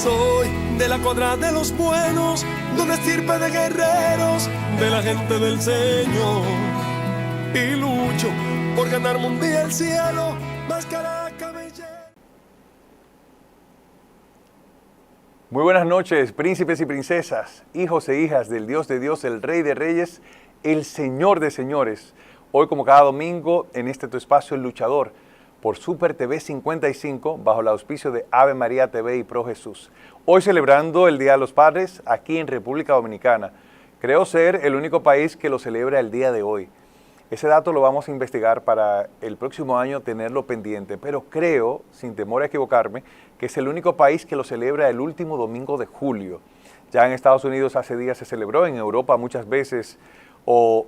soy de la cuadra de los buenos, de una estirpe de guerreros, de la gente del Señor. Y lucho por ganarme un día el cielo, máscara, cabellera. Muy buenas noches, príncipes y princesas, hijos e hijas del Dios de Dios, el Rey de Reyes, el Señor de Señores. Hoy, como cada domingo, en este tu espacio, El Luchador, por Super TV 55, bajo el auspicio de Ave María TV y Pro Jesús. Hoy celebrando el Día de los Padres aquí en República Dominicana. Creo ser el único país que lo celebra el día de hoy. Ese dato lo vamos a investigar para el próximo año tenerlo pendiente, pero creo, sin temor a equivocarme, que es el único país que lo celebra el último domingo de julio. Ya en Estados Unidos hace días se celebró, en Europa muchas veces, o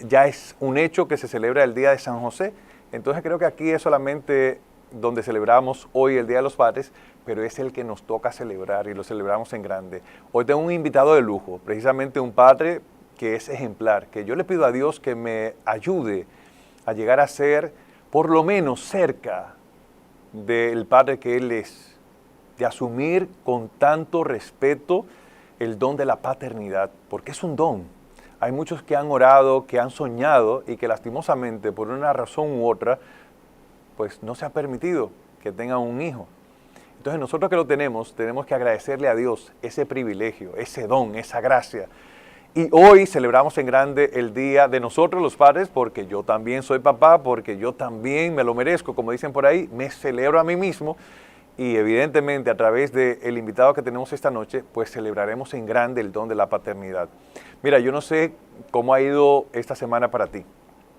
ya es un hecho que se celebra el Día de San José. Entonces creo que aquí es solamente donde celebramos hoy el Día de los Padres, pero es el que nos toca celebrar y lo celebramos en grande. Hoy tengo un invitado de lujo, precisamente un padre que es ejemplar, que yo le pido a Dios que me ayude a llegar a ser por lo menos cerca del padre que él es, de asumir con tanto respeto el don de la paternidad, porque es un don. Hay muchos que han orado, que han soñado y que lastimosamente por una razón u otra, pues no se ha permitido que tengan un hijo. Entonces nosotros que lo tenemos que agradecerle a Dios ese privilegio, ese don, esa gracia. Y hoy celebramos en grande el día de nosotros los padres, porque yo también soy papá, porque yo también me lo merezco, como dicen por ahí, me celebro a mí mismo. Y evidentemente a través del invitado que tenemos esta noche, pues celebraremos en grande el don de la paternidad. Mira, yo no sé cómo ha ido esta semana para ti.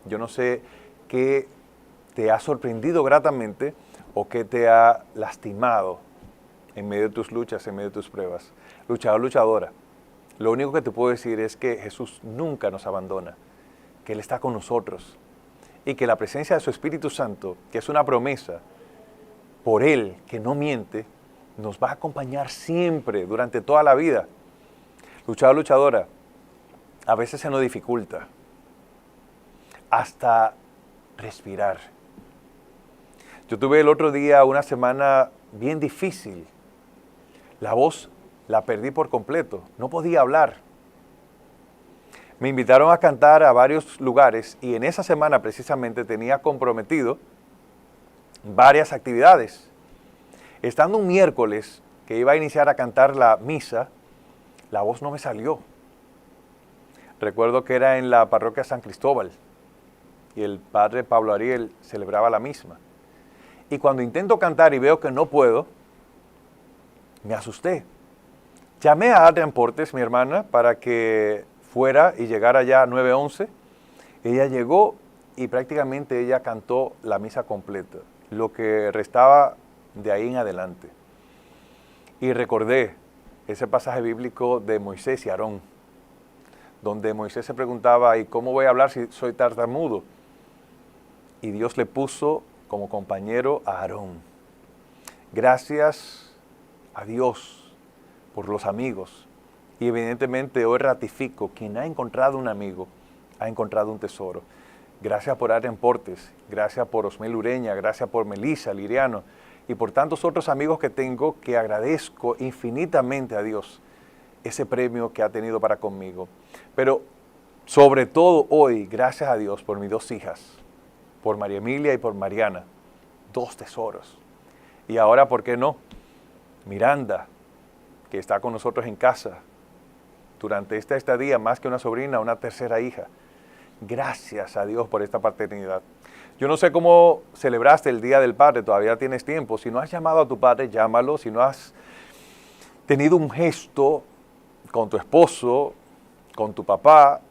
Yo no sé qué te ha sorprendido gratamente o qué te ha lastimado en medio de tus luchas, en medio de tus pruebas. Luchador, luchadora. Lo único que te puedo decir es que Jesús nunca nos abandona, que Él está con nosotros y que la presencia de su Espíritu Santo, que es una promesa, por Él, que no miente, nos va a acompañar siempre, durante toda la vida. Luchador, luchadora, a veces se nos dificulta hasta respirar. Yo tuve el otro día una semana bien difícil. La voz la perdí por completo, no podía hablar. Me invitaron a cantar a varios lugares y en esa semana precisamente tenía comprometido varias actividades. Estando un miércoles que iba a iniciar a cantar la misa, la voz no me salió. Recuerdo que era en la parroquia San Cristóbal y el padre Pablo Ariel celebraba la misma. Y cuando intento cantar y veo que no puedo, me asusté. Llamé a Adrián Portes, mi hermana, para que fuera y llegara ya a 9:11. Ella llegó y prácticamente ella cantó la misa completa, lo que restaba de ahí en adelante. Y recordé ese pasaje bíblico de Moisés y Aarón, donde Moisés se preguntaba, ¿y cómo voy a hablar si soy tartamudo? Y Dios le puso como compañero a Aarón. Gracias a Dios por los amigos. Y evidentemente hoy ratifico, quien ha encontrado un amigo, ha encontrado un tesoro. Gracias por Adrián Portes, gracias por Osmel Ureña, gracias por Melissa Liriano y por tantos otros amigos que tengo, que agradezco infinitamente a Dios ese premio que ha tenido para conmigo. Pero sobre todo hoy, gracias a Dios por mis dos hijas, por María Emilia y por Mariana, dos tesoros. Y ahora, ¿por qué no? Miranda, que está con nosotros en casa durante esta estadía, más que una sobrina, una tercera hija. Gracias a Dios por esta paternidad. Yo no sé cómo celebraste el Día del Padre, todavía tienes tiempo. Si no has llamado a tu padre, llámalo. Si no has tenido un gesto con tu esposo, con tu papá,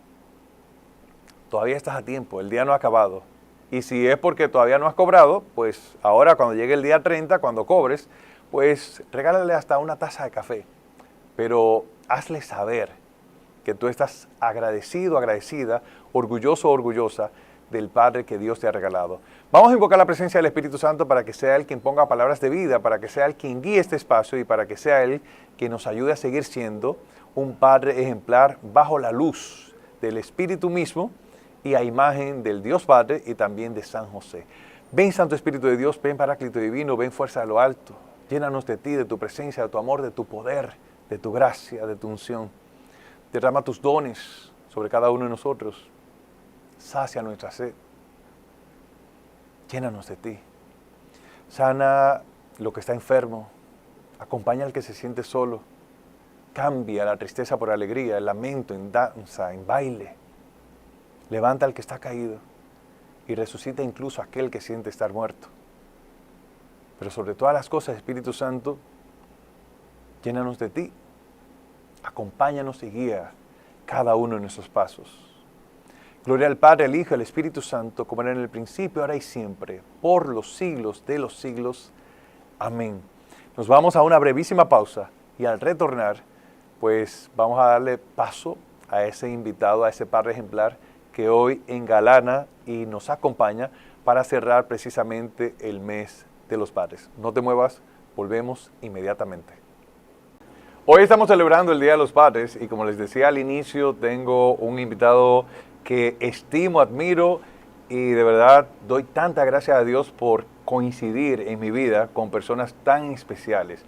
todavía estás a tiempo, el día no ha acabado. Y si es porque todavía no has cobrado, pues ahora cuando llegue el día 30, cuando cobres, pues regálale hasta una taza de café, pero hazle saber que tú estás agradecido, agradecida, orgulloso, orgullosa del Padre que Dios te ha regalado. Vamos a invocar la presencia del Espíritu Santo para que sea Él quien ponga palabras de vida, para que sea Él quien guíe este espacio y para que sea Él quien nos ayude a seguir siendo un Padre ejemplar bajo la luz del Espíritu mismo y a imagen del Dios Padre y también de San José. Ven Santo Espíritu de Dios, ven Paráclito Divino, ven Fuerza de lo Alto. Llénanos de ti, de tu presencia, de tu amor, de tu poder, de tu gracia, de tu unción. Derrama tus dones sobre cada uno de nosotros. Sacia nuestra sed. Llénanos de ti. Sana lo que está enfermo. Acompaña al que se siente solo. Cambia la tristeza por alegría, el lamento en danza, en baile. Levanta al que está caído y resucita incluso a aquel que siente estar muerto. Pero sobre todas las cosas, Espíritu Santo, llénanos de ti. Acompáñanos y guía cada uno de nuestros pasos. Gloria al Padre, al Hijo y al Espíritu Santo, como era en el principio, ahora y siempre, por los siglos de los siglos. Amén. Nos vamos a una brevísima pausa y al retornar, pues vamos a darle paso a ese invitado, a ese padre ejemplar que hoy engalana y nos acompaña para cerrar precisamente el mes de los padres. No te muevas, volvemos inmediatamente. Hoy estamos celebrando el Día de los Padres y como les decía al inicio, tengo un invitado que estimo, admiro y de verdad doy tanta gracias a Dios por coincidir en mi vida con personas tan especiales.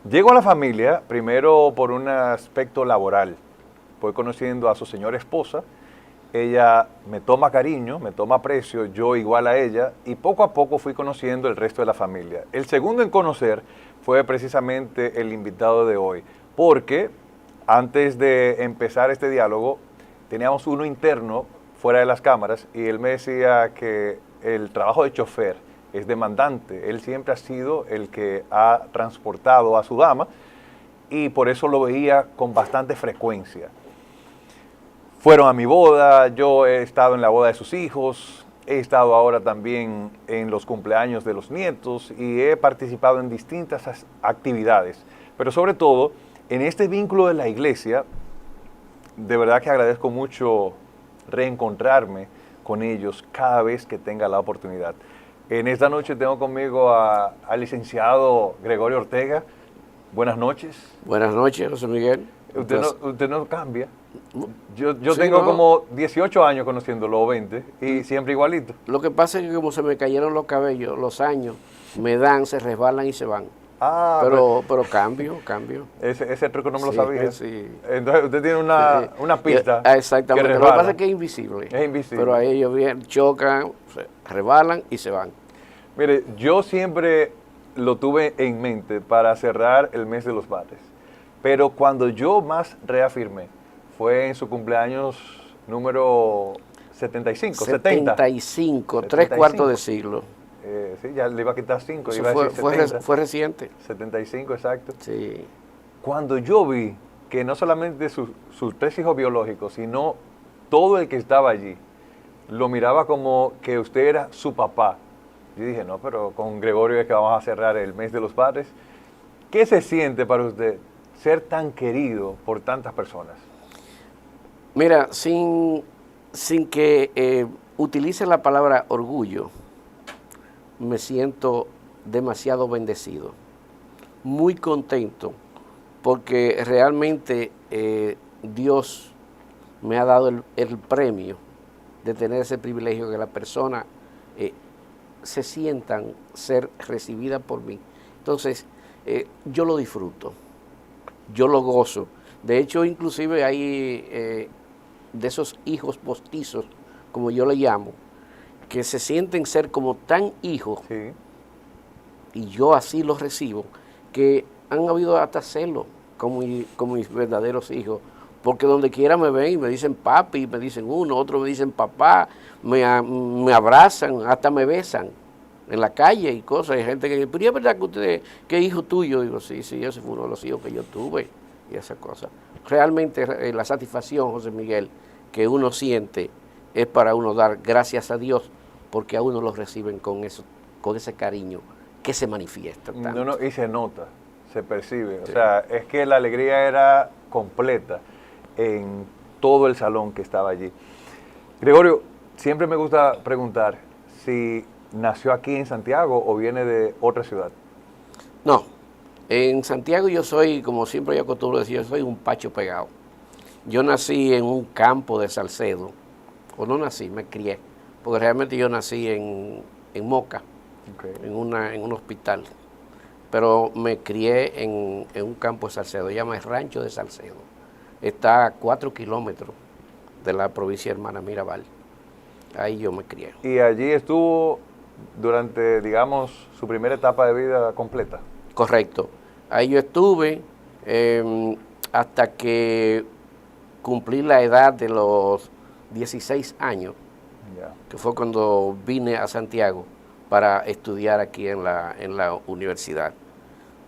Llego a la familia primero por un aspecto laboral. Voy conociendo a su señora esposa. Ella me toma cariño, me toma aprecio, yo igual a ella, y poco a poco fui conociendo el resto de la familia. El segundo en conocer fue precisamente el invitado de hoy, porque antes de empezar este diálogo teníamos uno interno fuera de las cámaras y él me decía que el trabajo de chofer es demandante. Él siempre ha sido el que ha transportado a su dama y por eso lo veía con bastante frecuencia. Fueron a mi boda, yo he estado en la boda de sus hijos, he estado ahora también en los cumpleaños de los nietos y he participado en distintas actividades. Pero sobre todo, en este vínculo de la iglesia, de verdad que agradezco mucho reencontrarme con ellos cada vez que tenga la oportunidad. En esta noche tengo conmigo al licenciado Gregorio Ortega. Buenas noches. Buenas noches, José Miguel. Usted no cambia. Yo Sí, tengo no. como 18 años conociéndolo, o 20, y siempre igualito. Lo que pasa es que como se me cayeron los cabellos, los años me dan, se resbalan y se van. Ah, Pero cambio. ese truco no me lo Sí, sabía. sí. Entonces usted tiene una pista. Exactamente. que Lo que resbala. pasa es que es invisible. Es invisible. Pero a ellos bien, chocan, se resbalan y se van. Mire, yo siempre lo tuve en mente para cerrar el mes de los padres. Pero cuando yo más reafirmé fue en su cumpleaños número 75, 70. 75, 3 75. cuartos de siglo. Sí, ya le iba a quitar 5, Eso iba a decir 70. fue reciente. 75, exacto. Sí. Cuando yo vi que no solamente sus 3 hijos biológicos, sino todo el que estaba allí, lo miraba como que usted era su papá. Yo dije, no, pero con Gregorio es que vamos a cerrar el mes de los padres. ¿Qué se siente para usted ser tan querido por tantas personas? Mira, sin que utilice la palabra orgullo, me siento demasiado bendecido, muy contento, porque realmente Dios me ha dado el premio de tener ese privilegio que la persona se sientan ser recibida por mí. Entonces, yo lo disfruto, yo lo gozo. De hecho, inclusive hay de esos hijos postizos, como yo le llamo, que se sienten ser como tan hijos, Sí. y yo así los recibo, que han habido hasta celos con mis verdaderos hijos, porque donde quiera me ven y me dicen papi, me dicen uno, otros me dicen papá, me abrazan, hasta me besan en la calle y cosas. Hay gente que dice, pero ¿es verdad que usted, que es hijo tuyo? Digo, sí, ese fue uno de los hijos que yo tuve y esas cosas. Realmente la satisfacción, José Miguel, que uno siente es para uno dar gracias a Dios, porque a uno lo reciben con ese cariño que se manifiesta tanto. No, y se nota, se percibe. Sí. O sea, es que la alegría era completa en todo el salón que estaba allí. Gregorio, siempre me gusta preguntar si nació aquí en Santiago o viene de otra ciudad. No, en Santiago yo soy, como siempre yo acostumbro decir, yo soy un pacho pegado. Yo nací en un campo de Salcedo, o no nací, me crié, porque realmente yo nací en Moca, Okay. en un hospital. pero me crié en un campo de Salcedo, se llama el Rancho de Salcedo. Está a 4 kilómetros de la provincia hermana Mirabal. Ahí yo me crié. Y allí estuvo durante, digamos, su primera etapa de vida completa. Correcto. Ahí yo estuve hasta que cumplí la edad de los 16 años, Ya. que fue cuando vine a Santiago para estudiar aquí en la universidad.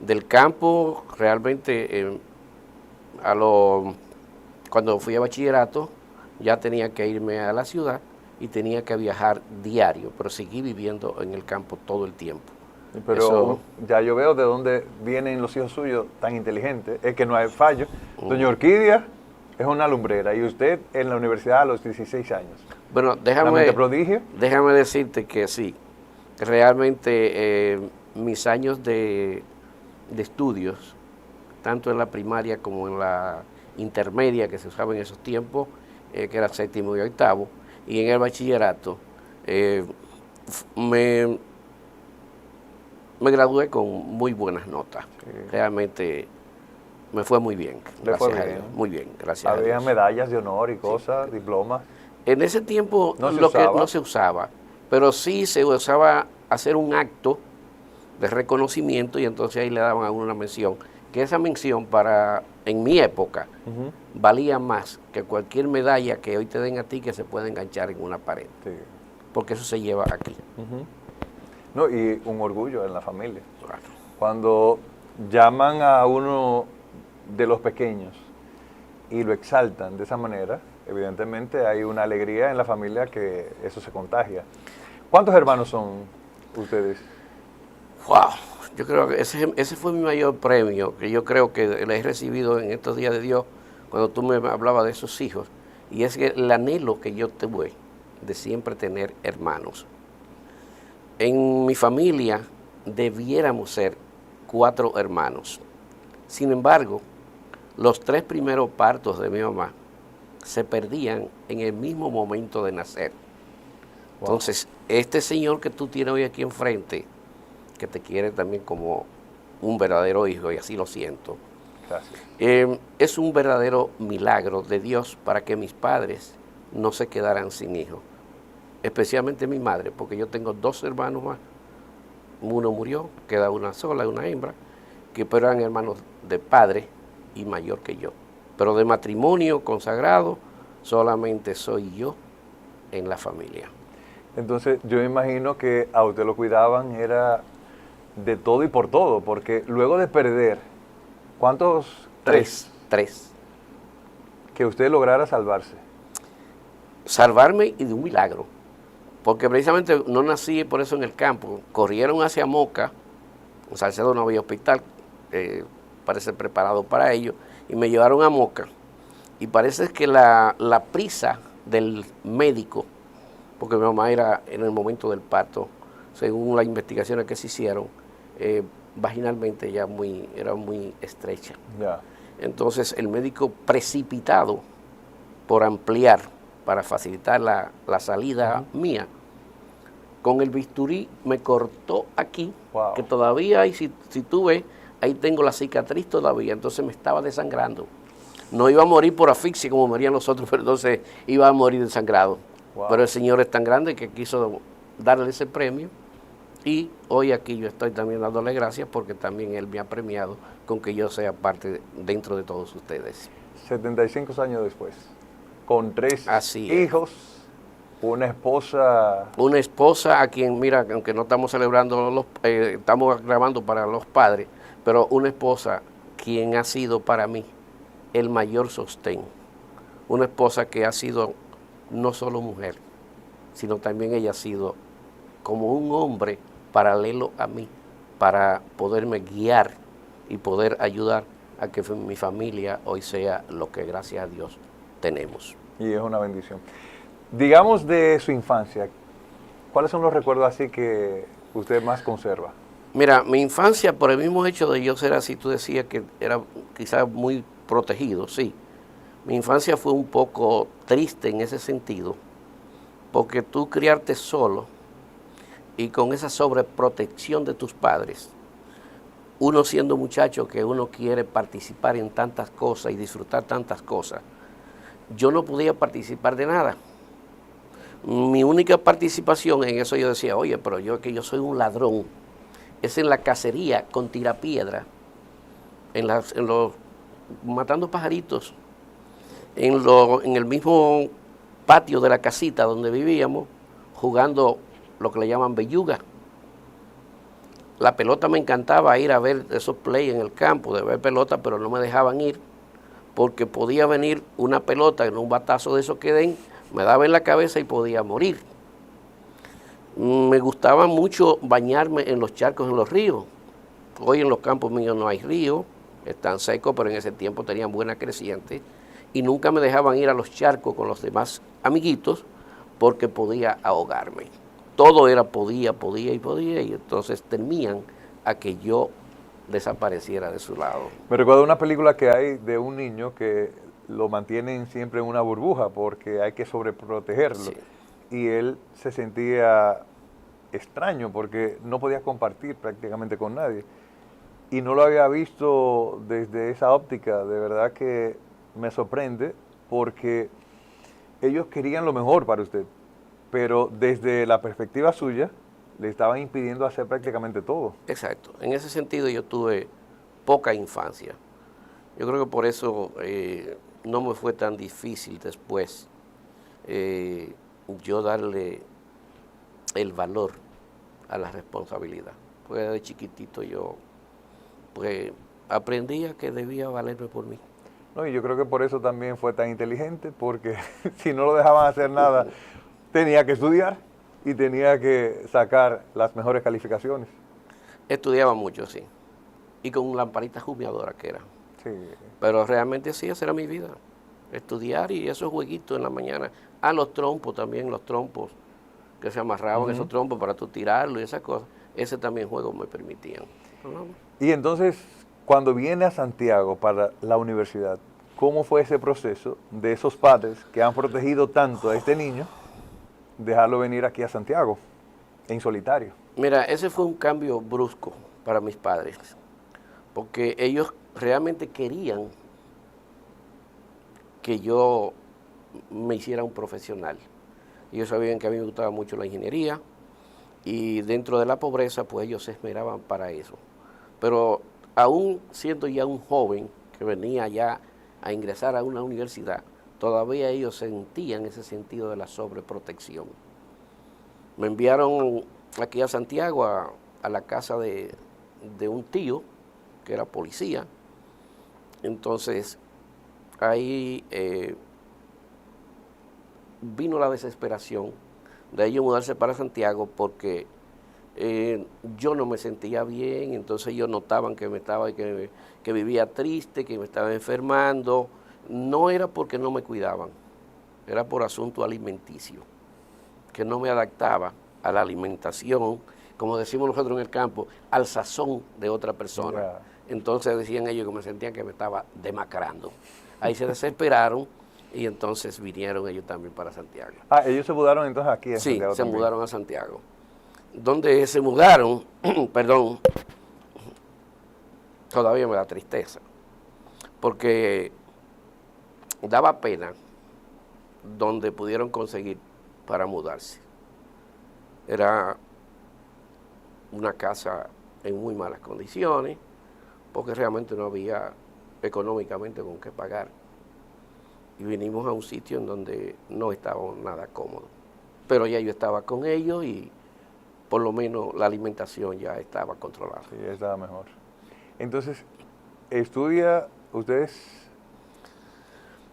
Del campo, realmente, cuando fui a bachillerato, ya tenía que irme a la ciudad y tenía que viajar diario, pero seguí viviendo en el campo todo el tiempo. Pero Eso- ya yo veo de dónde vienen los hijos suyos tan inteligentes. Es que no hay fallo. Doña Orquídea es una lumbrera y usted en la universidad a los 16 años. Bueno, ¿La mente prodigio? déjame decirte que sí, que realmente mis años de estudios, tanto en la primaria como en la intermedia que se usaba en esos tiempos, que era séptimo y octavo, y en el bachillerato, me gradué con muy buenas notas. Sí. Realmente me fue muy bien, Le fue gracias a bien. Dios. Muy bien, gracias a Había Dios. medallas de honor y cosas, diplomas. En ese tiempo No se lo que usaba. no se usaba, pero sí se usaba hacer un acto de reconocimiento y entonces ahí le daban a uno una mención, que esa mención en mi época, valía más que cualquier medalla que hoy te den a ti que se pueda enganchar en una pared, Sí. porque eso se lleva aquí. No, y un orgullo en la familia. Claro. Cuando llaman a uno de los pequeños y lo exaltan de esa manera, evidentemente hay una alegría en la familia que eso se contagia. ¿Cuántos hermanos son ustedes? Wow, yo creo que ese fue mi mayor premio, que yo creo que le he recibido en estos días de Dios, cuando tú me hablabas de esos hijos, y es que el anhelo que yo tuve de siempre tener hermanos. En mi familia debiéramos ser 4 hermanos. Sin embargo, los 3 primeros partos de mi mamá se perdían en el mismo momento de nacer. Wow. Entonces, este señor que tú tienes hoy aquí enfrente, que te quiere también como un verdadero hijo, y así lo siento, Gracias. es un verdadero milagro de Dios para que mis padres no se quedaran sin hijos. Especialmente mi madre, porque yo tengo 2 hermanos más. Uno murió, queda una sola, una hembra, pero eran hermanos de padre y mayor que yo. Pero de matrimonio consagrado, solamente soy yo en la familia. Entonces yo me imagino que a usted lo cuidaban era de todo y por todo, porque luego de perder, ¿cuántos? 3. 3. Que usted lograra salvarse. Salvarme y de un milagro. Porque precisamente no nací por eso en el campo. Corrieron hacia Moca, en Salcedo no había hospital, parece preparado para ello, y me llevaron a Moca. Y parece que la prisa del médico, porque mi mamá era en el momento del parto, según las investigaciones que se hicieron, vaginalmente ya era muy estrecha. Ya. Entonces el médico, precipitado por ampliar para facilitar la salida mía, con el bisturí me cortó aquí, Wow. que todavía, y si tú ves, ahí tengo la cicatriz todavía, entonces me estaba desangrando. No iba a morir por asfixia como morían los otros, pero entonces iba a morir desangrado. Wow. Pero el Señor es tan grande que quiso darle ese premio, y hoy aquí yo estoy también dándole gracias porque también Él me ha premiado con que yo sea parte dentro de todos ustedes. 75 años después, con 3 Así es. hijos, una esposa. Una esposa a quien, mira, aunque no estamos celebrando, estamos grabando para los padres, pero una esposa quien ha sido para mí el mayor sostén. Una esposa que ha sido no solo mujer, sino también ella ha sido como un hombre paralelo a mí para poderme guiar y poder ayudar a que mi familia hoy sea lo que gracias a Dios tenemos. Y es una bendición. Digamos de su infancia, ¿cuáles son los recuerdos así que usted más conserva? Mira, mi infancia, por el mismo hecho de yo ser así, tú decías que era quizás muy protegido, sí. Mi infancia fue un poco triste en ese sentido, porque tú criarte solo y con esa sobreprotección de tus padres, uno siendo muchacho que uno quiere participar en tantas cosas y disfrutar tantas cosas, yo no podía participar de nada. Mi única participación en eso, yo decía, oye, pero yo soy un ladrón, es en la cacería con tirapiedra, en los matando pajaritos, en el mismo patio de la casita donde vivíamos, jugando lo que le llaman belluga. La pelota me encantaba ir a ver esos play en el campo, de ver pelota, pero no me dejaban ir, porque podía venir una pelota en un batazo de esos que den, me daba en la cabeza y podía morir. Me gustaba mucho bañarme en los charcos, en los ríos. Hoy en los campos míos no hay ríos, están secos, pero en ese tiempo tenían buena creciente y nunca me dejaban ir a los charcos con los demás amiguitos porque podía ahogarme. Todo era podía y entonces temían a que yo desapareciera de su lado. Me recuerdo una película que hay de un niño que lo mantienen siempre en una burbuja porque hay que sobreprotegerlo. Sí. Y él se sentía extraño porque no podía compartir prácticamente con nadie. Y no lo había visto desde esa óptica. De verdad que me sorprende porque ellos querían lo mejor para usted, pero desde la perspectiva suya le estaban impidiendo hacer prácticamente todo. Exacto. En ese sentido yo tuve poca infancia. Yo creo que por eso no me fue tan difícil después yo darle el valor a la responsabilidad. Porque de chiquitito yo pues aprendía que debía valerme por mí. No, y yo creo que por eso también fue tan inteligente, porque si no lo dejaban hacer nada, tenía que estudiar y tenía que sacar las mejores calificaciones. Estudiaba mucho, sí. Y con lamparitas humeadoras que era. Sí. Pero realmente sí, esa era mi vida. Estudiar y esos jueguitos en la mañana. Los trompos también, los trompos que se amarraban esos trompos para tú tirarlo y esas cosas. Ese también juego me permitían. Y entonces, cuando viene a Santiago para la universidad, ¿cómo fue ese proceso de esos padres que han protegido tanto a este niño, dejarlo venir aquí a Santiago, en solitario? Mira, ese fue un cambio brusco para mis padres, porque ellos realmente querían que yo me hiciera un profesional. Ellos sabían que a mí me gustaba mucho la ingeniería y dentro de la pobreza, pues ellos se esmeraban para eso. Pero aún siendo ya un joven que venía ya a ingresar a una universidad, todavía ellos sentían ese sentido de la sobreprotección. Me enviaron aquí a Santiago a la casa de un tío que era policía. Entonces ahí vino la desesperación de ellos mudarse para Santiago porque yo no me sentía bien, entonces ellos notaban que que vivía triste, que me estaba enfermando. No era porque no me cuidaban, era por asunto alimenticio, que no me adaptaba a la alimentación, como decimos nosotros en el campo, al sazón de otra persona. Yeah. Entonces decían ellos que me sentían que me estaba demacrando. Ahí se desesperaron y entonces vinieron ellos también para Santiago. Ellos se mudaron entonces aquí en Sí, Santiago se también. mudaron a Santiago. Donde se mudaron, perdón, todavía me da tristeza, porque daba pena donde pudieron conseguir para mudarse. Era una casa en muy malas condiciones, porque realmente no había económicamente con qué pagar. Y vinimos a un sitio en donde no estábamos nada cómodos. Pero ya yo estaba con ellos y por lo menos la alimentación ya estaba controlada. Sí, ya estaba mejor. Entonces, ¿estudia ustedes?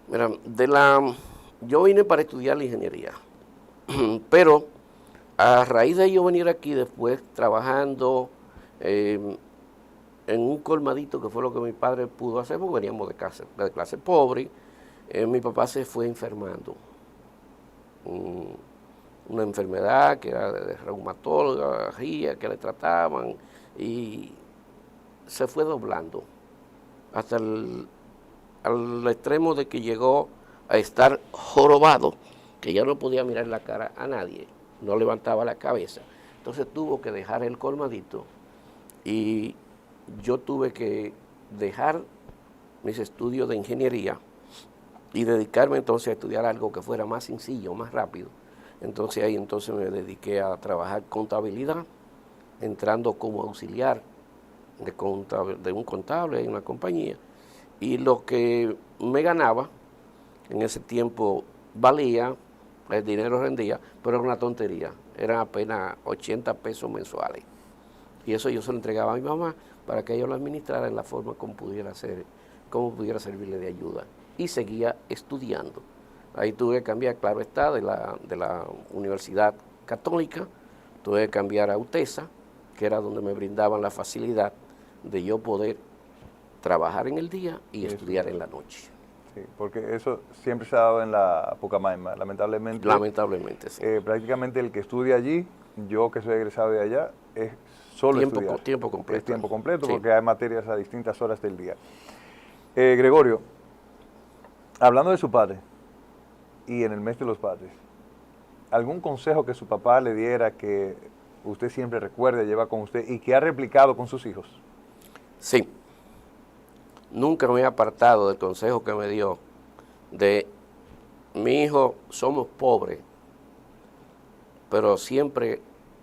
Mira, yo vine para estudiar la ingeniería, pero a raíz de yo venir aquí después trabajando en un colmadito, que fue lo que mi padre pudo hacer, porque veníamos de clase pobre, mi papá se fue enfermando. Una enfermedad que era de reumatología, que le trataban, y se fue doblando hasta al extremo de que llegó a estar jorobado, que ya no podía mirar la cara a nadie, no levantaba la cabeza. Entonces tuvo que dejar el colmadito y yo tuve que dejar mis estudios de ingeniería y dedicarme entonces a estudiar algo que fuera más sencillo, más rápido. Entonces ahí entonces me dediqué a trabajar contabilidad, entrando como auxiliar de un contable en una compañía. Y lo que me ganaba en ese tiempo valía, el dinero rendía, pero era una tontería. Eran apenas 80 pesos mensuales. Y eso yo se lo entregaba a mi mamá para que ella lo administrara en la forma como pudiera servirle de ayuda. Y seguía estudiando. Ahí tuve que cambiar, claro está, de la Universidad Católica, tuve que cambiar a UTESA, que era donde me brindaban la facilidad de yo poder trabajar en el día y estudiar en la noche. Sí, porque eso siempre se ha dado en la Pucamaima, lamentablemente. Lamentablemente, sí. Prácticamente el que estudia allí, yo que soy egresado de allá, es solo estudiar. Tiempo completo. Es tiempo completo, sí. Porque hay materias a distintas horas del día. Gregorio, hablando de su padre, y en el mes de los padres, ¿algún consejo que su papá le diera que usted siempre recuerde, lleva con usted y que ha replicado con sus hijos? Sí. Nunca me he apartado del consejo que me dio de mi hijo, somos pobres, pero siempre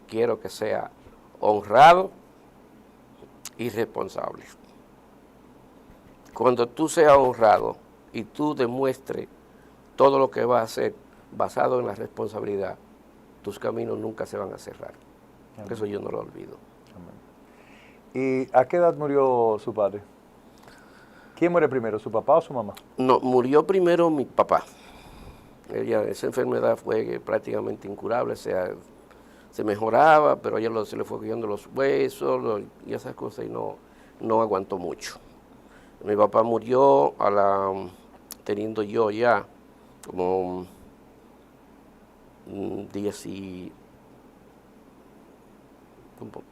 quiero que sea honrado y responsable. Cuando tú seas honrado y tú demuestres todo lo que vas a hacer basado en la responsabilidad, tus caminos nunca se van a cerrar. Amén. Eso yo no lo olvido. Amén. ¿Y a qué edad murió su padre? ¿Quién muere primero, su papá o su mamá? No, murió primero mi papá. Esa enfermedad fue prácticamente incurable, se mejoraba, pero ella se le fue cayendo los huesos y esas cosas y no aguantó mucho. Mi papá murió teniendo yo ya como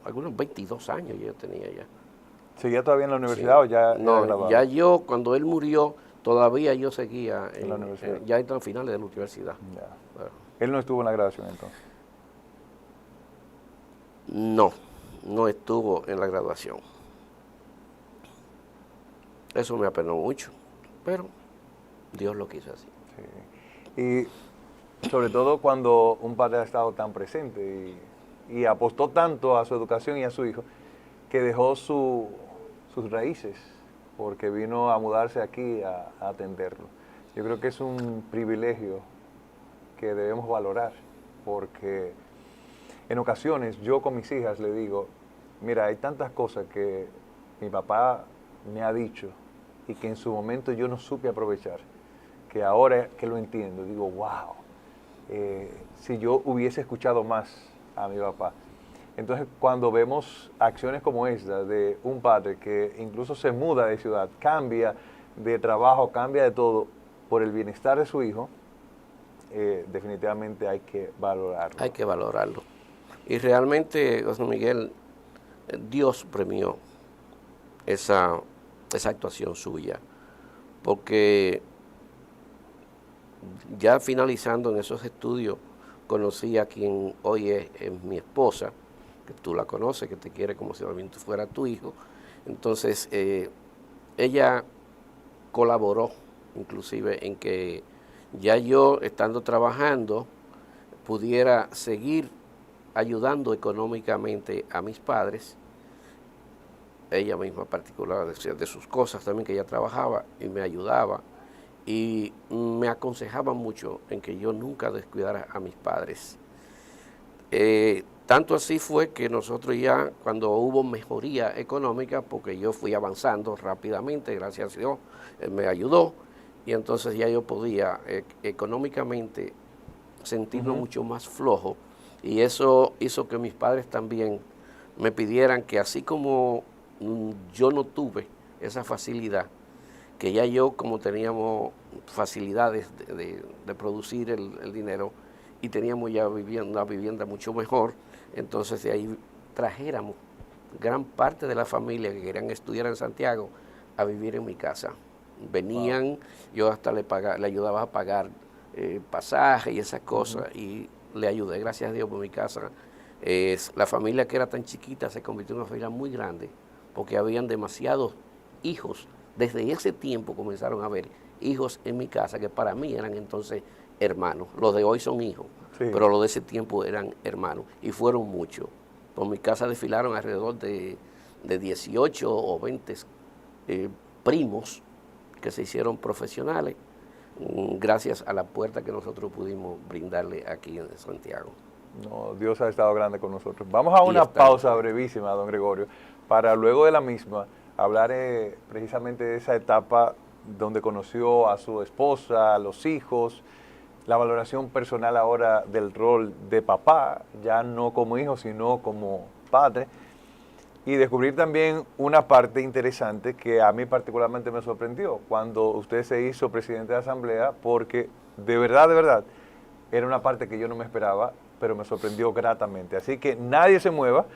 algunos 22 años yo tenía ya. ¿Seguía todavía en la universidad o ya? No, ya yo, cuando él murió, todavía yo seguía en la universidad. Ya en los finales de la universidad. Bueno. ¿Él no estuvo en la graduación entonces? No estuvo en la graduación. Eso me apenó mucho, pero Dios lo quiso así. Sí. Y sobre todo cuando un padre ha estado tan presente y apostó tanto a su educación y a su hijo, que dejó sus raíces, porque vino a mudarse aquí a atenderlo. Yo creo que es un privilegio que debemos valorar, porque en ocasiones yo con mis hijas le digo, mira, hay tantas cosas que mi papá me ha dicho y que en su momento yo no supe aprovechar, que ahora que lo entiendo, digo, wow, si yo hubiese escuchado más a mi papá. Entonces, cuando vemos acciones como esta de un padre que incluso se muda de ciudad, cambia de trabajo, cambia de todo por el bienestar de su hijo, definitivamente hay que valorarlo. Hay que valorarlo. Y realmente, José Miguel, Dios premió esa actuación suya, porque ya finalizando en esos estudios, conocí a quien hoy es mi esposa, que tú la conoces, que te quiere como si realmente fuera tu hijo. Entonces, ella colaboró inclusive en que ya yo, estando trabajando, pudiera seguir ayudando económicamente a mis padres, ella misma particular, de sus cosas también, que ella trabajaba y me ayudaba y me aconsejaba mucho en que yo nunca descuidara a mis padres. Tanto así fue que nosotros ya, cuando hubo mejoría económica, porque yo fui avanzando rápidamente, gracias a Dios, Él me ayudó, y entonces ya yo podía económicamente sentirme mucho más flojo, y eso hizo que mis padres también me pidieran que así como yo no tuve esa facilidad, que ya yo, como teníamos facilidades de producir el dinero, y teníamos ya una vivienda mucho mejor, entonces de ahí trajéramos gran parte de la familia que querían estudiar en Santiago a vivir en mi casa. Venían, yo hasta le ayudaba a pagar pasaje y esas cosas, y le ayudé, gracias a Dios, por mi casa. La familia que era tan chiquita se convirtió en una familia muy grande, porque habían demasiados hijos. Desde ese tiempo comenzaron a haber hijos en mi casa que para mí eran entonces hermanos. Los de hoy son hijos, Sí. pero los de ese tiempo eran hermanos y fueron muchos. Por mi casa desfilaron alrededor de 18 o 20 primos que se hicieron profesionales gracias a la puerta que nosotros pudimos brindarle aquí en Santiago. No, Dios ha estado grande con nosotros. Vamos a una pausa brevísima, don Gregorio, para luego de la misma hablar precisamente de esa etapa donde conoció a su esposa, a los hijos, la valoración personal ahora del rol de papá, ya no como hijo, sino como padre, y descubrir también una parte interesante que a mí particularmente me sorprendió cuando usted se hizo presidente de Asamblea, porque de verdad, era una parte que yo no me esperaba, pero me sorprendió gratamente. Así que nadie se mueva,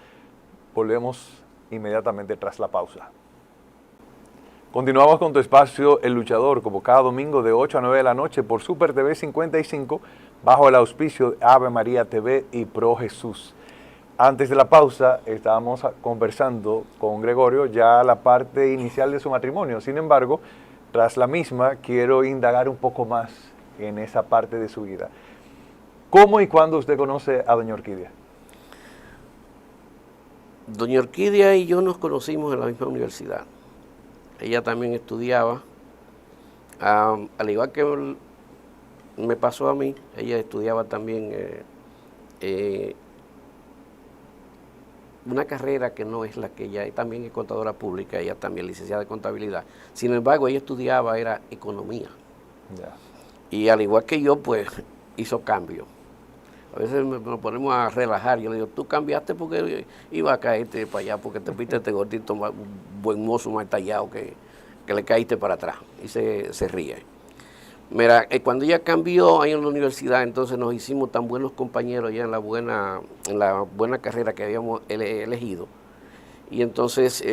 volvemos inmediatamente tras la pausa. Continuamos con tu espacio El Luchador, como cada domingo de 8 a 9 de la noche por Super TV 55, bajo el auspicio de Ave María TV y Pro Jesús. Antes de la pausa estábamos conversando con Gregorio ya la parte inicial de su matrimonio. Sin embargo, tras la misma quiero indagar un poco más en esa parte de su vida. ¿Cómo y cuándo usted conoce a doña Orquídea? Doña Orquídea y yo nos conocimos en la misma universidad. Ella también estudiaba, al igual que me pasó a mí, ella estudiaba también una carrera que no es la que ella, también es contadora pública, ella también licenciada en contabilidad. Sin embargo, ella estudiaba, era economía. Ya. Y al igual que yo, pues, hizo cambio. A veces nos ponemos a relajar. Yo le digo, tú cambiaste porque iba a caerte para allá, porque te viste este gordito, buen mozo, más tallado, que le caíste para atrás. Y se ríe. Mira, cuando ella cambió ahí en la universidad, entonces nos hicimos tan buenos compañeros ya en la buena carrera que habíamos elegido. Y entonces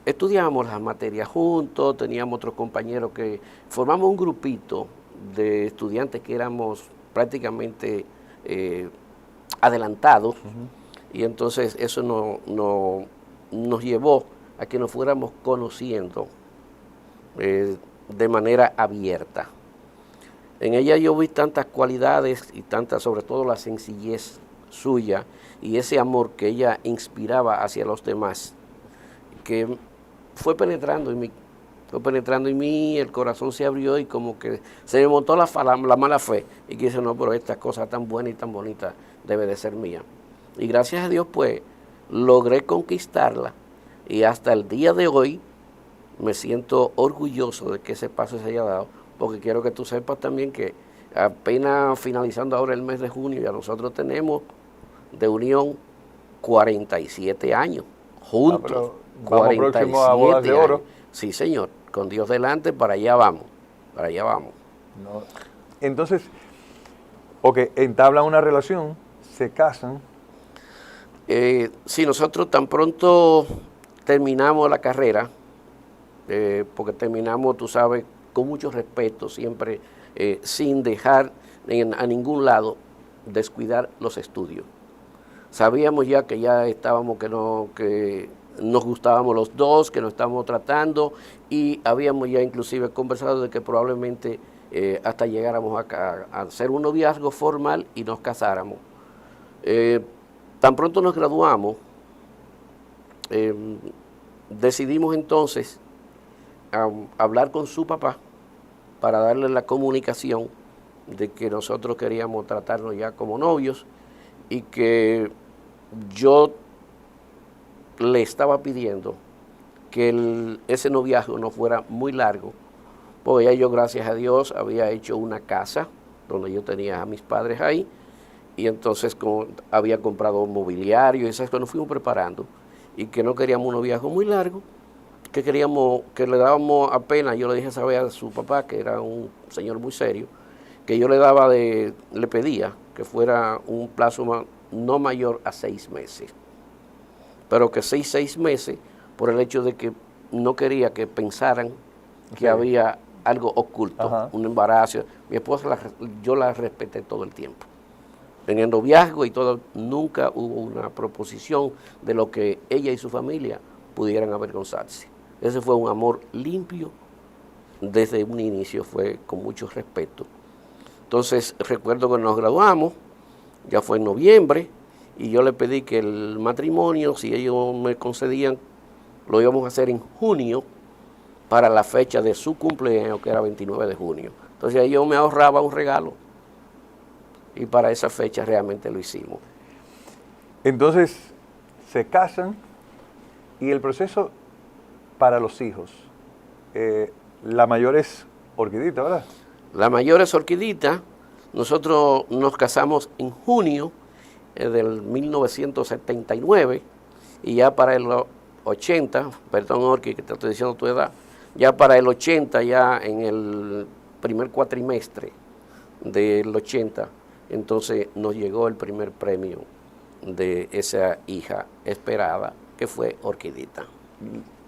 estudiábamos las materias juntos, teníamos otros compañeros que formamos un grupito de estudiantes que éramos prácticamente adelantados, y entonces eso nos llevó a que nos fuéramos conociendo de manera abierta. En ella yo vi tantas cualidades y tantas, sobre todo la sencillez suya y ese amor que ella inspiraba hacia los demás, que fue penetrando en mí, el corazón se abrió y como que se me montó la mala fe y que dice, no, pero esta cosa tan buena y tan bonita debe de ser mía. Y gracias a Dios, pues, logré conquistarla y hasta el día de hoy me siento orgulloso de que ese paso se haya dado, porque quiero que tú sepas también que apenas finalizando ahora el mes de junio, ya nosotros tenemos de unión 47 años juntos. Vamos próximo a bodas de oro. Sí, señor, con Dios delante, para allá vamos, No. Entonces, entablan una relación, se casan. Sí, nosotros tan pronto terminamos la carrera, porque terminamos, tú sabes, con mucho respeto, siempre sin dejar a ningún lado descuidar los estudios. Sabíamos ya que ya estábamos, que nos gustábamos los dos, que nos estábamos tratando, y habíamos ya inclusive conversado de que probablemente hasta llegáramos a hacer un noviazgo formal y nos casáramos. Tan pronto nos graduamos, decidimos entonces hablar con su papá para darle la comunicación de que nosotros queríamos tratarnos ya como novios y que yo le estaba pidiendo que ese noviazgo no fuera muy largo, porque ya yo, gracias a Dios, había hecho una casa donde yo tenía a mis padres ahí, y entonces había comprado mobiliario y esas cosas, nos fuimos preparando, y que no queríamos un noviazgo muy largo, que queríamos, que le dábamos apenas, yo le dije saber a su papá, que era un señor muy serio, que yo le pedía que fuera un plazo no mayor a 6 meses. Pero que 6 meses, por el hecho de que no quería que pensaran que había algo oculto, un embarazo. Mi esposa, yo la respeté todo el tiempo. En el noviazgo y todo, nunca hubo una proposición de lo que ella y su familia pudieran avergonzarse. Ese fue un amor limpio, desde un inicio fue con mucho respeto. Entonces recuerdo que nos graduamos, ya fue en noviembre, y yo le pedí que el matrimonio, si ellos me concedían, lo íbamos a hacer en junio, para la fecha de su cumpleaños, que era 29 de junio. Entonces ahí yo me ahorraba un regalo, y para esa fecha realmente lo hicimos. Entonces, se casan y el proceso para los hijos. La mayor es Orquídita, ¿verdad? La mayor es Orquídita. Nosotros nos casamos en junio del 1979 y ya para el 80, perdón Orquí, que te estoy diciendo tu edad, ya para el 80, ya en el primer cuatrimestre del 80, entonces nos llegó el primer premio de esa hija esperada, que fue Orquídita.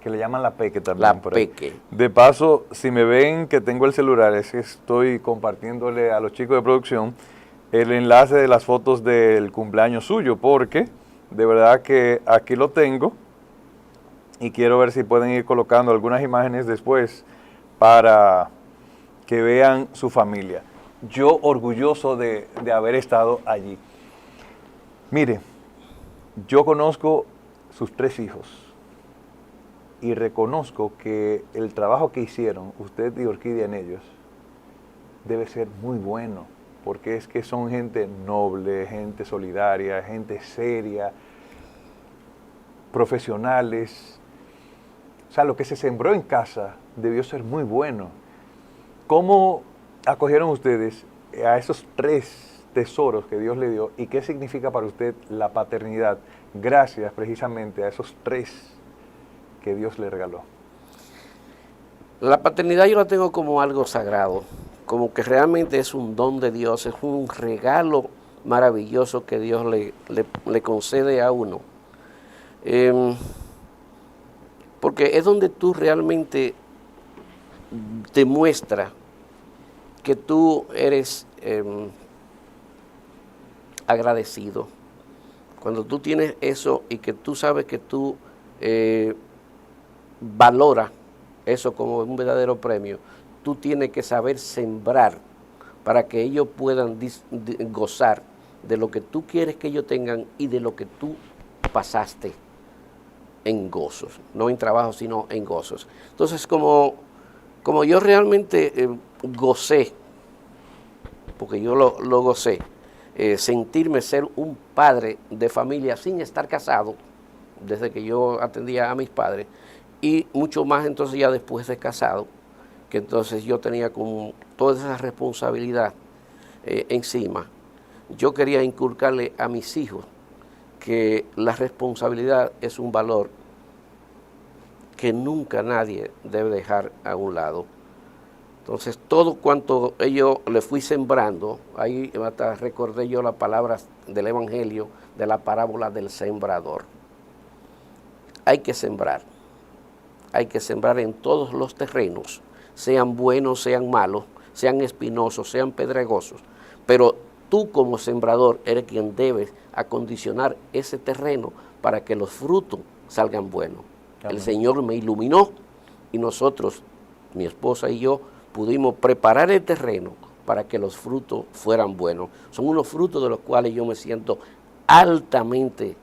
Que le llaman la Peque también. La por ahí. Peque. De paso, si me ven que tengo el celular, es que estoy compartiéndole a los chicos de producción el enlace de las fotos del cumpleaños suyo, porque de verdad que aquí lo tengo y quiero ver si pueden ir colocando algunas imágenes después para que vean su familia. Yo orgulloso de haber estado allí. Mire, yo conozco sus 3 hijos y reconozco que el trabajo que hicieron usted y Orquídea en ellos debe ser muy bueno, porque es que son gente noble, gente solidaria, gente seria, profesionales. O sea, lo que se sembró en casa debió ser muy bueno. ¿Cómo acogieron ustedes a esos 3 tesoros que Dios le dio y qué significa para usted la paternidad gracias precisamente a esos 3 que Dios le regaló? La paternidad yo la tengo como algo sagrado, como que realmente es un don de Dios, es un regalo maravilloso que Dios le concede a uno. Porque es donde tú realmente demuestras que tú eres agradecido. Cuando tú tienes eso y que tú sabes que tú valoras eso como un verdadero premio, tú tienes que saber sembrar para que ellos puedan gozar de lo que tú quieres que ellos tengan y de lo que tú pasaste en gozos, no en trabajo, sino en gozos. Entonces, como yo realmente gocé, porque yo lo gocé, sentirme ser un padre de familia sin estar casado, desde que yo atendía a mis padres, y mucho más entonces ya después de casado, que entonces yo tenía como toda esa responsabilidad encima. Yo quería inculcarle a mis hijos que la responsabilidad es un valor que nunca nadie debe dejar a un lado. Entonces, todo cuanto yo le fui sembrando, ahí hasta recordé yo las palabras del Evangelio, de la parábola del sembrador. Hay que sembrar en todos los terrenos, sean buenos, sean malos, sean espinosos, sean pedregosos, pero tú como sembrador eres quien debes acondicionar ese terreno para que los frutos salgan buenos. Amén. El Señor me iluminó y nosotros, mi esposa y yo, pudimos preparar el terreno para que los frutos fueran buenos. Son unos frutos de los cuales yo me siento altamente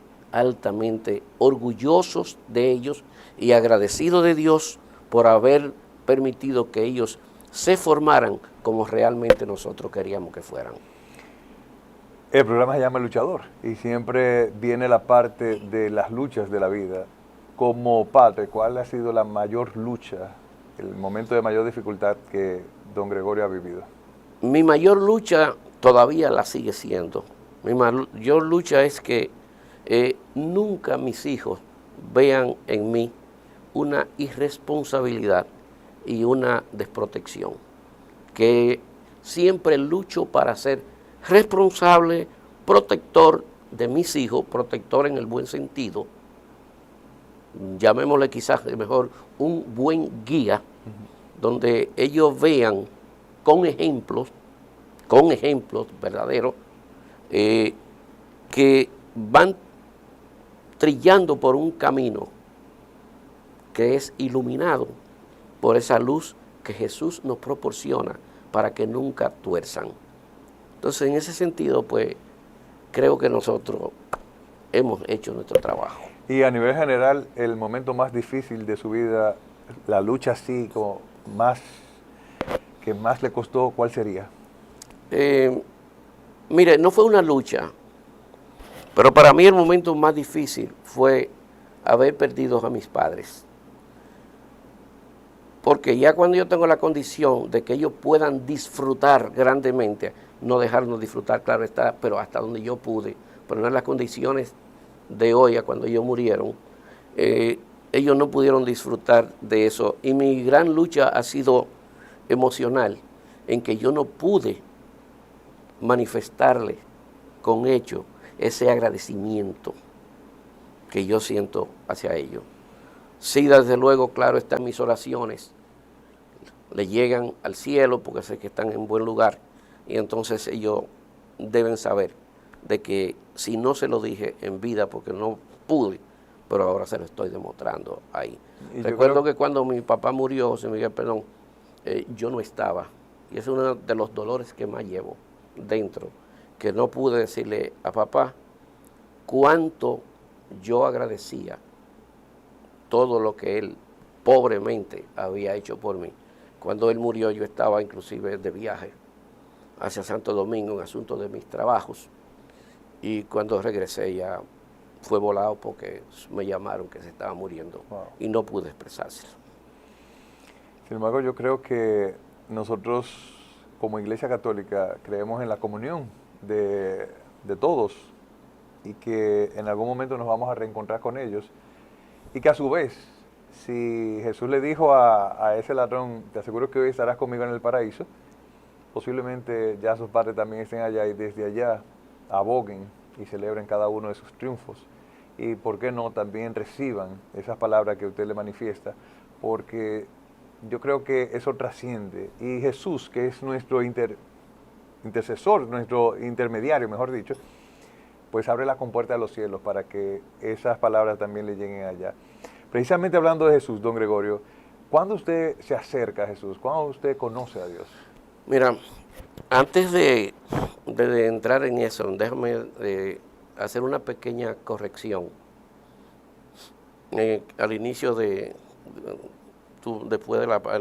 orgullosos de ellos y agradecido de Dios por haber permitido que ellos se formaran como realmente nosotros queríamos que fueran. El programa se llama El Luchador y siempre viene la parte de las luchas de la vida. Como padre, ¿cuál ha sido la mayor lucha, el momento de mayor dificultad que don Gregorio ha vivido? Mi mayor lucha todavía la sigue siendo. Mi mayor lucha es que nunca mis hijos vean en mí una irresponsabilidad y una desprotección. Que siempre lucho para ser responsable, protector de mis hijos, protector en el buen sentido, llamémosle quizás mejor un buen guía, donde ellos vean con ejemplos verdaderos, que van trillando por un camino que es iluminado por esa luz que Jesús nos proporciona para que nunca tuerzan. Entonces, en ese sentido, pues, creo que nosotros hemos hecho nuestro trabajo. Y a nivel general, el momento más difícil de su vida, la lucha así como más, que más le costó, ¿cuál sería? Mire, no fue una lucha, pero para mí el momento más difícil fue haber perdido a mis padres. Porque ya cuando yo tengo la condición de que ellos puedan disfrutar grandemente, no dejarnos disfrutar, claro está, pero hasta donde yo pude, pero no en las condiciones de hoy, a cuando ellos murieron, ellos no pudieron disfrutar de eso. Y mi gran lucha ha sido emocional, en que yo no pude manifestarle con hecho ese agradecimiento que yo siento hacia ellos. Sí, desde luego, claro, están mis oraciones, le llegan al cielo porque sé que están en buen lugar, y entonces ellos deben saber de que si no se lo dije en vida porque no pude, pero ahora se lo estoy demostrando ahí. Recuerdo que cuando mi papá murió, José Miguel, perdón, yo no estaba, y es uno de los dolores que más llevo dentro, que no pude decirle a papá cuánto yo agradecía todo lo que él pobremente había hecho por mí. Cuando él murió yo estaba inclusive de viaje hacia Santo Domingo en asuntos de mis trabajos, y cuando regresé ya fue volado porque me llamaron que se estaba muriendo. Wow. Y no pude expresárselo. Sin embargo, yo creo que nosotros como Iglesia Católica creemos en la comunión de todos, y que en algún momento nos vamos a reencontrar con ellos, y que a su vez, si Jesús le dijo a ese ladrón, te aseguro que hoy estarás conmigo en el paraíso, posiblemente ya sus padres también estén allá, y desde allá aboguen y celebren cada uno de sus triunfos, y por qué no también reciban esas palabras que usted le manifiesta, porque yo creo que eso trasciende, y Jesús, que es nuestro intercesor, nuestro intermediario, mejor dicho, pues abre la compuerta de los cielos para que esas palabras también le lleguen allá. Precisamente hablando de Jesús, don Gregorio, ¿cuándo usted se acerca a Jesús? ¿Cuándo usted conoce a Dios? Mira, antes de entrar en eso, déjame hacer una pequeña corrección. Al inicio al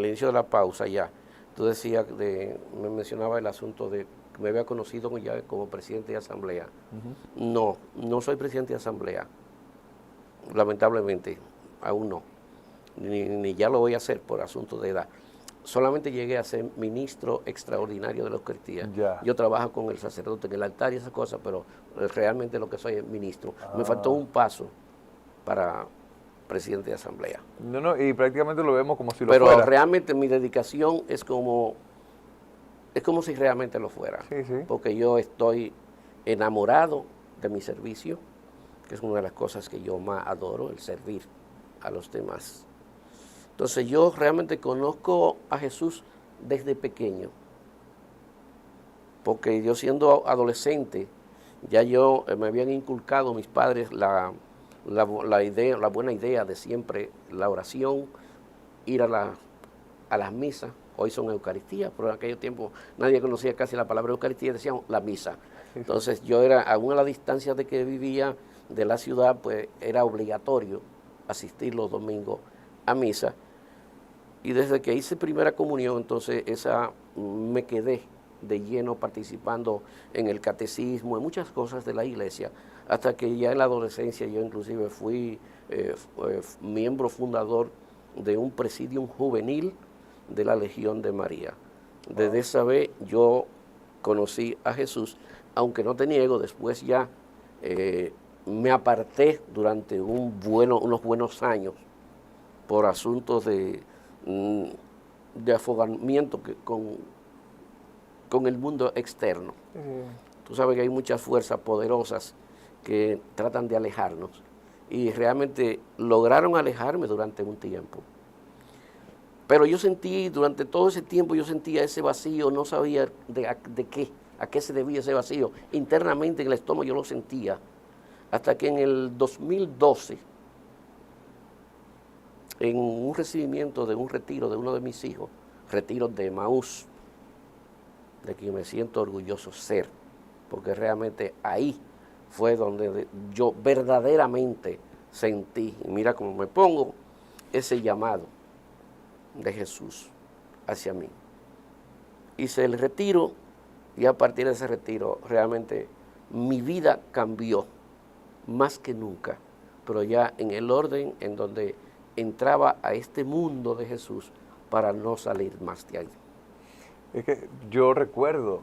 inicio de la pausa ya, tú decías, me mencionaba el asunto de que me había conocido ya como presidente de asamblea. Uh-huh. No soy presidente de asamblea, lamentablemente, aún no, ni ya lo voy a hacer por asunto de edad. Solamente llegué a ser ministro extraordinario de la Eucaristía. Yeah. Yo trabajo con el sacerdote en el altar y esas cosas, pero realmente lo que soy es ministro. Me faltó un paso para presidente de asamblea. No, y prácticamente lo vemos como si lo fuera. fuera. Pero realmente mi dedicación es como si realmente lo fuera. Sí, sí. Porque yo estoy enamorado de mi servicio, que es una de las cosas que yo más adoro, el servir a los demás. Entonces yo realmente conozco a Jesús desde pequeño, porque yo siendo adolescente, ya me habían inculcado mis padres la buena idea de siempre la oración, ir a las misas. Hoy son Eucaristías, pero en aquel tiempo nadie conocía casi la palabra Eucaristía, decían la misa. Entonces yo aún a la distancia de que vivía de la ciudad, pues era obligatorio asistir los domingos a misa. Y desde que hice primera comunión, entonces me quedé de lleno participando en el catecismo, en muchas cosas de la iglesia, hasta que ya en la adolescencia yo inclusive fui miembro fundador de un presidium juvenil de la Legión de María. Desde esa vez yo conocí a Jesús, aunque no te niego, después ya me aparté durante unos buenos años por asuntos de afogamiento con el mundo externo. Tú sabes que hay muchas fuerzas poderosas que tratan de alejarnos, y realmente lograron alejarme durante un tiempo. Pero yo sentí, durante todo ese tiempo, yo sentía ese vacío, no sabía a qué se debía ese vacío. Internamente en el estómago yo lo sentía, hasta que en el 2012 en un recibimiento de un retiro de uno de mis hijos, retiro de Emaús, de quien me siento orgulloso ser, porque realmente ahí fue donde yo verdaderamente sentí, y mira cómo me pongo, ese llamado de Jesús hacia mí. Hice el retiro y a partir de ese retiro realmente mi vida cambió más que nunca, pero ya en el orden en donde entraba a este mundo de Jesús para no salir más de ahí. Es que yo recuerdo,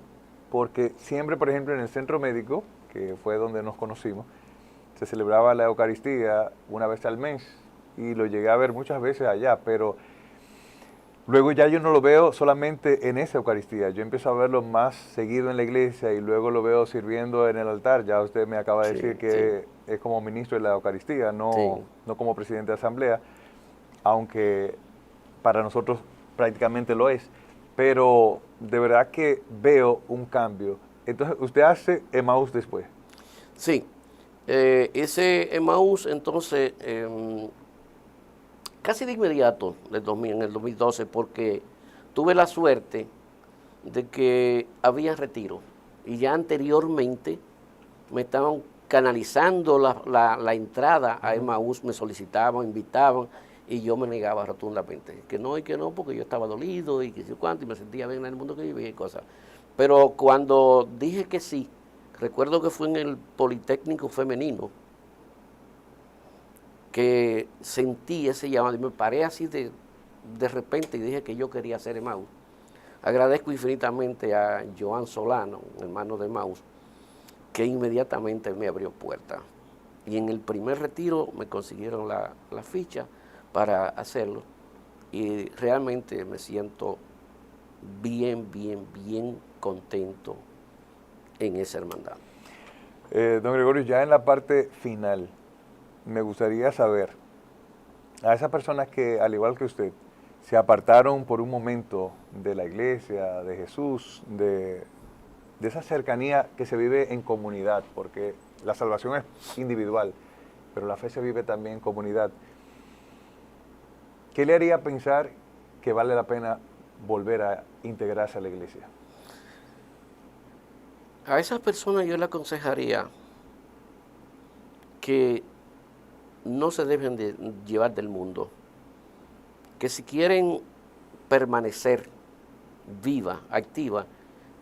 porque siempre, por ejemplo, en el centro médico, que fue donde nos conocimos, se celebraba la Eucaristía una vez al mes y lo llegué a ver muchas veces allá, pero luego ya yo no lo veo solamente en esa Eucaristía, yo empiezo a verlo más seguido en la iglesia y luego lo veo sirviendo en el altar. Ya usted me acaba de decir que es como ministro de la Eucaristía, no como presidente de asamblea, aunque para nosotros prácticamente lo es, pero de verdad que veo un cambio. Entonces, ¿usted hace Emaús después? Sí, ese Emaús entonces casi de inmediato en el 2012, porque tuve la suerte de que había retiro y ya anteriormente me estaban canalizando la entrada a Emaús, me solicitaban, invitaban y yo me negaba rotundamente, que no y que no, porque yo estaba dolido y que sé cuánto y me sentía bien en el mundo que vivía y cosas. Pero cuando dije que sí, recuerdo que fue en el Politécnico Femenino que sentí ese llamado y me paré así de repente y dije que yo quería hacer Emaús. Agradezco infinitamente a Joan Solano, hermano de Emaús, que inmediatamente me abrió puerta. Y en el primer retiro me consiguieron la ficha para hacerlo y realmente me siento bien contento en esa hermandad. Don Gregorio, ya en la parte final, me gustaría saber, a esas personas que, al igual que usted, se apartaron por un momento de la iglesia, de Jesús, de esa cercanía que se vive en comunidad, porque la salvación es individual, pero la fe se vive también en comunidad. ¿Qué le haría pensar que vale la pena volver a integrarse a la iglesia? A esas personas yo le aconsejaría que no se deben de llevar del mundo, que si quieren permanecer viva, activa,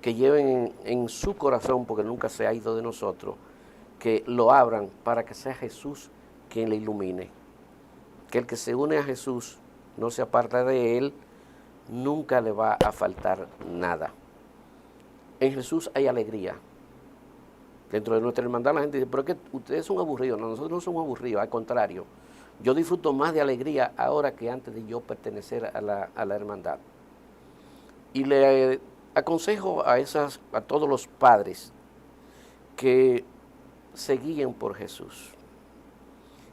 que lleven en su corazón, porque nunca se ha ido de nosotros, que lo abran para que sea Jesús quien le ilumine. Que el que se une a Jesús no se aparta de él, nunca le va a faltar nada. En Jesús hay alegría. Dentro de nuestra hermandad la gente dice, pero es que ustedes son aburridos. No, nosotros no somos aburridos, al contrario. Yo disfruto más de alegría ahora que antes de yo pertenecer a la hermandad. Y le aconsejo a todos los padres que se guíen por Jesús,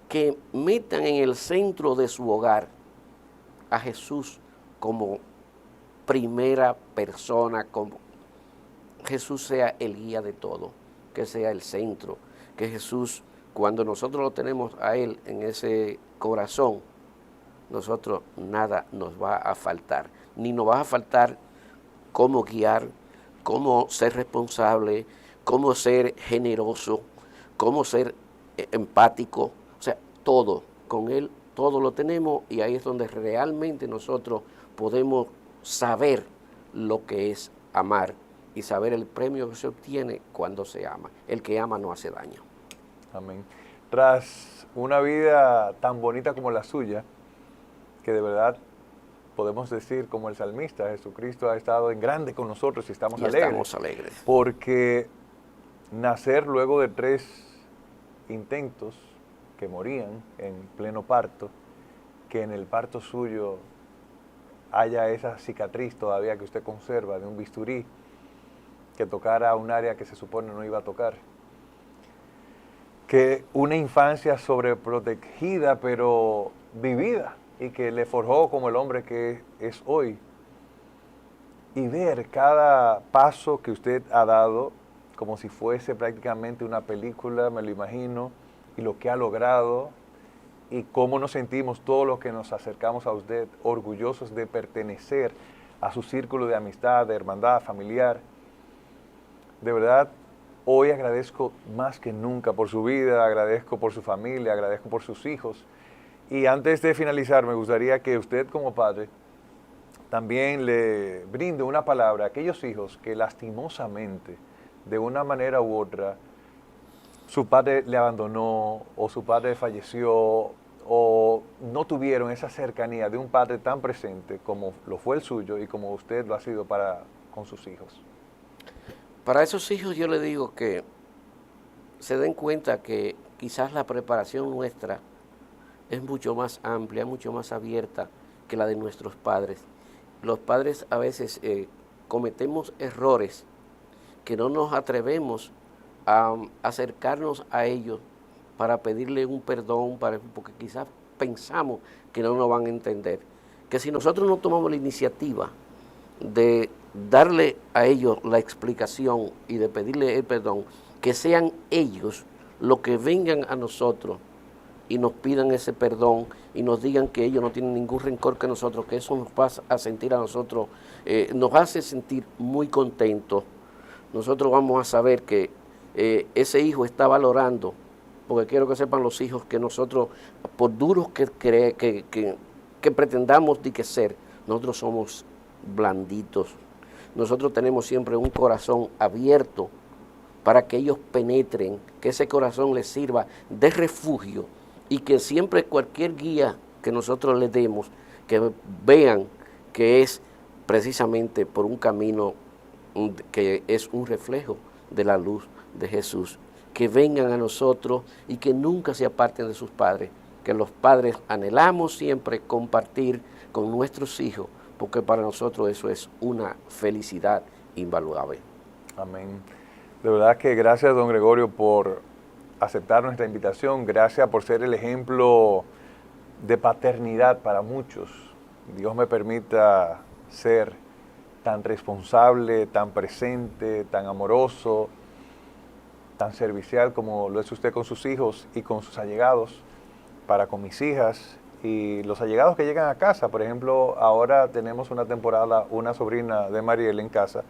que metan en el centro de su hogar a Jesús como primera persona, como Jesús sea el guía de todo, que sea el centro, que Jesús, cuando nosotros lo tenemos a Él en ese corazón, nosotros nada nos va a faltar, ni nos va a faltar cómo guiar, cómo ser responsable, cómo ser generoso, cómo ser empático, o sea, todo, con Él todo lo tenemos y ahí es donde realmente nosotros podemos saber lo que es amar y saber el premio que se obtiene cuando se ama. El que ama no hace daño. Amén. Tras una vida tan bonita como la suya, que de verdad podemos decir como el salmista, Jesucristo ha estado en grande con nosotros y estamos alegres. Estamos alegres. Porque nacer luego de 3 intentos que morían en pleno parto, que en el parto suyo haya esa cicatriz todavía que usted conserva de un bisturí que tocara un área que se supone no iba a tocar. Que una infancia sobreprotegida pero vivida y que le forjó como el hombre que es hoy. Y ver cada paso que usted ha dado como si fuese prácticamente una película, me lo imagino, y lo que ha logrado, y cómo nos sentimos todos los que nos acercamos a usted, orgullosos de pertenecer a su círculo de amistad, de hermandad familiar. De verdad, hoy agradezco más que nunca por su vida, agradezco por su familia, agradezco por sus hijos. Y antes de finalizar, me gustaría que usted como padre también le brinde una palabra a aquellos hijos que lastimosamente, de una manera u otra, su padre le abandonó o su padre falleció o no tuvieron esa cercanía de un padre tan presente como lo fue el suyo y como usted lo ha sido con sus hijos. Para esos hijos yo les digo que se den cuenta que quizás la preparación nuestra es mucho más amplia, mucho más abierta que la de nuestros padres. Los padres a veces cometemos errores que no nos atrevemos a acercarnos a ellos para pedirle un perdón, porque quizás pensamos que no nos van a entender. Que si nosotros no tomamos la iniciativa de darle a ellos la explicación y de pedirle el perdón, que sean ellos los que vengan a nosotros y nos pidan ese perdón y nos digan que ellos no tienen ningún rencor que nosotros, que eso nos va a sentir a nosotros, nos hace sentir muy contentos. Nosotros vamos a saber que ese hijo está valorando, porque quiero que sepan los hijos que nosotros, por duros que pretendamos de que ser, nosotros somos blanditos. Nosotros tenemos siempre un corazón abierto para que ellos penetren, que ese corazón les sirva de refugio y que siempre cualquier guía que nosotros les demos, que vean que es precisamente por un camino que es un reflejo de la luz de Jesús, que vengan a nosotros y que nunca se aparten de sus padres, que los padres anhelamos siempre compartir con nuestros hijos, porque para nosotros eso es una felicidad invaluable. Amén. De verdad que gracias, don Gregorio, por aceptar nuestra invitación. Gracias por ser el ejemplo de paternidad para muchos. Dios me permita ser tan responsable, tan presente, tan amoroso, tan servicial como lo es usted con sus hijos y con sus allegados, para con mis hijas y los allegados que llegan a casa. Por ejemplo, ahora tenemos una temporada, una sobrina de Mariel en casa,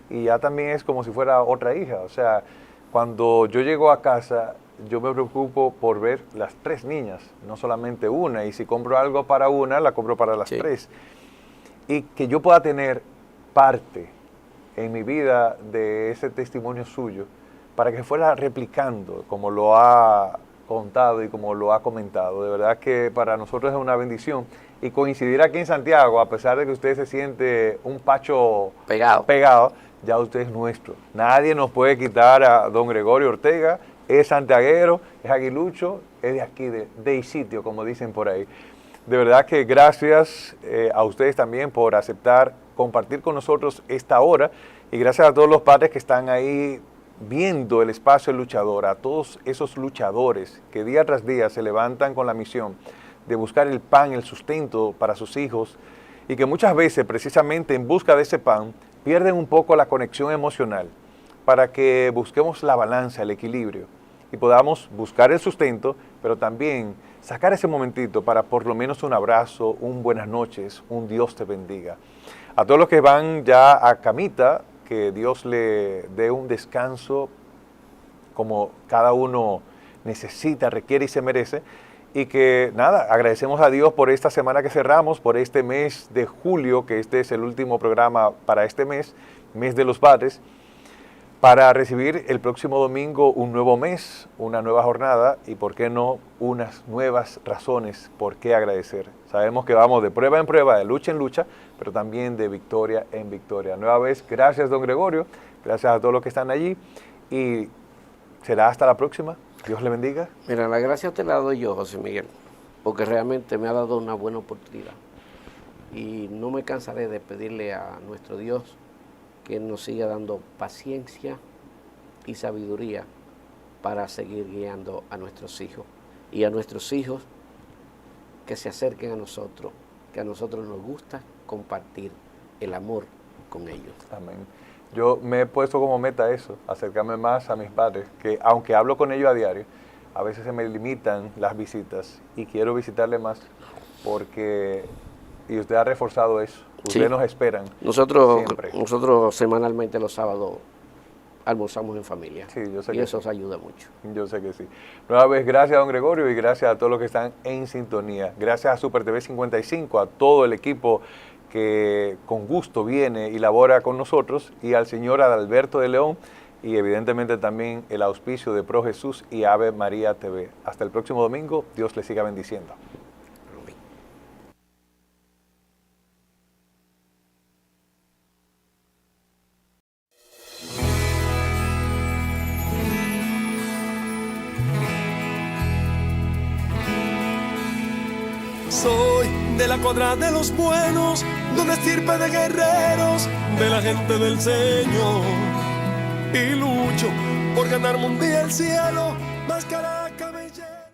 y ya también es como si fuera otra hija. O sea, cuando yo llego a casa, yo me preocupo por ver las 3 niñas, no solamente una, y si compro algo para una, la compro para las 3. Y que yo pueda tener parte en mi vida de ese testimonio suyo, para que fuera replicando como lo ha contado y como lo ha comentado. De verdad que para nosotros es una bendición. Y coincidir aquí en Santiago, a pesar de que usted se siente un pacho pegado, ya usted es nuestro. Nadie nos puede quitar a don Gregorio Ortega. Es santiaguero, es aguilucho, es de aquí, de sitio, como dicen por ahí. De verdad que gracias a ustedes también por aceptar compartir con nosotros esta hora, y gracias a todos los padres que están ahí viendo el espacio El Luchador, a todos esos luchadores que día tras día se levantan con la misión de buscar el pan, el sustento para sus hijos, y que muchas veces precisamente en busca de ese pan pierden un poco la conexión emocional, para que busquemos la balanza, el equilibrio, y podamos buscar el sustento, pero también sacar ese momentito para por lo menos un abrazo, un buenas noches, un Dios te bendiga. A todos los que van ya a camita, que Dios le dé un descanso como cada uno necesita, requiere y se merece. Y que nada, agradecemos a Dios por esta semana que cerramos, por este mes de julio, que este es el último programa para este mes, mes de los padres, para recibir el próximo domingo un nuevo mes, una nueva jornada y, por qué no, unas nuevas razones por qué agradecer. Sabemos que vamos de prueba en prueba, de lucha en lucha, pero también de victoria en victoria. Nueva vez, gracias, don Gregorio, gracias a todos los que están allí, y será hasta la próxima. Dios le bendiga. Mira, la gracia te la doy yo, José Miguel, porque realmente me ha dado una buena oportunidad. Y no me cansaré de pedirle a nuestro Dios que nos siga dando paciencia y sabiduría para seguir guiando a nuestros hijos. Y a nuestros hijos que se acerquen a nosotros, que a nosotros nos gusta compartir el amor con ellos. Amén. Yo me he puesto como meta eso, acercarme más a mis padres, que aunque hablo con ellos a diario, a veces se me limitan las visitas y quiero visitarle más porque, y usted ha reforzado eso, ustedes Sí. nos esperan Nosotros semanalmente los sábados almorzamos en familia. Sí, yo sé y que eso sí. nos ayuda mucho. Yo sé que sí. Nueva vez, gracias, don Gregorio, y gracias a todos los que están en sintonía. Gracias a Super TV 55, a todo el equipo que con gusto viene y labora con nosotros, y al señor Adalberto de León, y evidentemente también el auspicio de Pro Jesús y Ave María TV. Hasta el próximo domingo, Dios le siga bendiciendo. Soy de la cuadra de los buenos, de una estirpe de guerreros, de la gente del Señor. Y lucho por ganarme un día el cielo, máscara, cabellera.